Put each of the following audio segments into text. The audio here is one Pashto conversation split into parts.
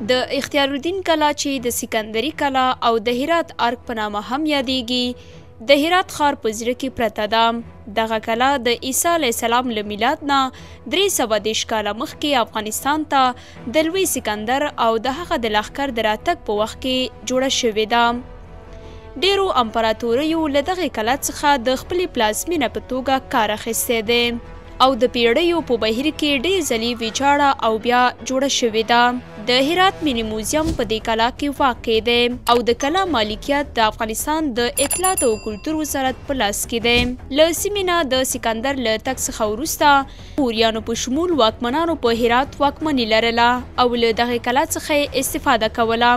د اختیار الدین کلا چې د سکندري کلا او د هرات ارک په نامه هم یادېږي د هرات ښار په زړه کې پرته ده. دغه کلا د عیسی علیه السلام له میلاد نه 330 کاله مخکې افغانستان ته د لوی سکندر او د هغه د لښکر د راتګ په وخت کې جوړه شوې ده. ډیرو امپراتوریو له دغې کلا څخه د خپلې پلازمینه په توګه کار اخیستی دی او د پیړیو په بهیر کې ډېر ځلې ویجاړه او بیا جوړه شوې ده. د هرات ملي موزیم په دې کلا کې واقع دی او د کلا مالکیت د افغانستان د اطلاعات او کلتور وزارت په لاس کې دی. له سیمې نه د سکندر له تګ څخه وروسته غوریانو په شمول واکمنانو په هرات واکمني لرله او له دغې کلا څخه یې استفاده کوله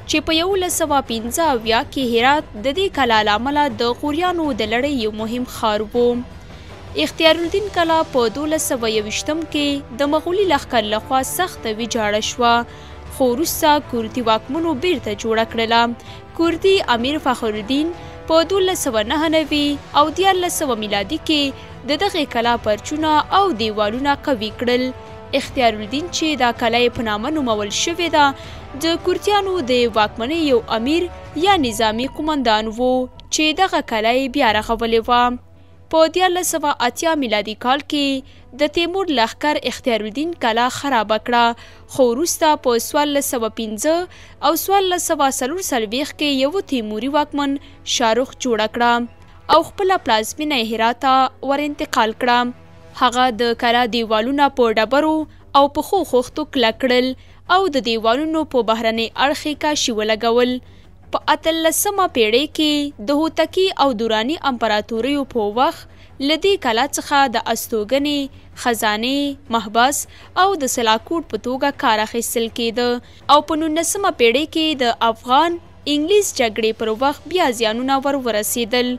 چې په 1115 کې هرات د دې کلا له امله د غوریانو د لړۍ یو مهم ښار و. اختیار الدین کلا په 1221 کې د مغولي لښکر لخوا سخته ویجاړه شوه خو وروسته کوردي واکمنو بیرته جوړه کړله. کوردي امیر فخرالدین په 1299 او 1400 میلادي کې د دغې کلا پرچونه او دیوالونه قوي کړل. اختیار الدین چې دا کلا یې په نامه نومول شوې ده د کوردیانو د واکمنۍ یو امیر یا نظامي قومندان و چې دغه کلا یې بیا رغولې وه. په 1480 میلادي کال کې د تیمور لښکر اختیار الدین کلا خرابه کړه خو وروسته په 1415 او 1440 کې یو تیموري واکمن شاهرخ جوړه کړه او خپله پلازمینه هرات ته ور انتقال کړه. هغه د کلا دیوالونه په ډبرو او پخو خښتو کلک کړل او د دیوالونو په بهرني اړخ یې کاشي ولګول. په 18مه پیړۍ کې د هوتکي او دوراني امپراتوریو په وخت له دې کلا څخه د استوګنې، خزانې، محبس او د سلاکوټ په توګه کار اخیستل کېده او په 19مه پیړۍ کې د افغان انګلیس جګړې پر وخت بیا زیانونه ورسېدل.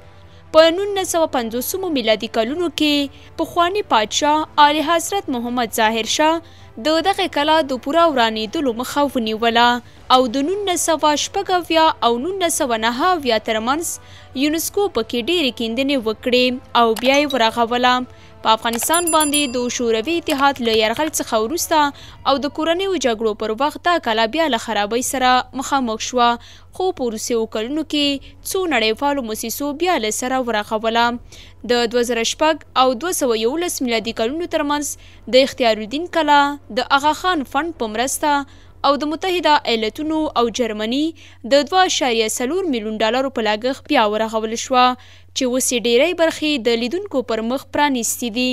په 1950 میلادي کلونو کې پخواني پادشاه اعلی حضرت محمد ظاهر شاه د دغې کلا د پوره ورانېدلو مخه ونیوله او د 1916 او 1990 ترمنځ یونسکو پکې ډېرې کیندنې وکړې او بیا یې ورغوله. په افغانستان باندې د شوروي اتحاد له یرغل څخه وروسته او د کورنیو جګړو پر وخت دا کلا بیا له خرابۍ سره مخامخ شوه خو په وروستیو کلونو کې څو نړیوالو موسسو بیا له سره ورغوله. د 2006 او 211 میلادي کلونو ترمنځ د اختیار الدین کلا د اغاخان فند په مرسته او د متحده ایالتونو او جرمني د 2.4 میلیون ډالرو په لګښت بیا ورغول شوه چې اوس یې ډیری برخې د لیدونکو پر مخ پرانیستې دي.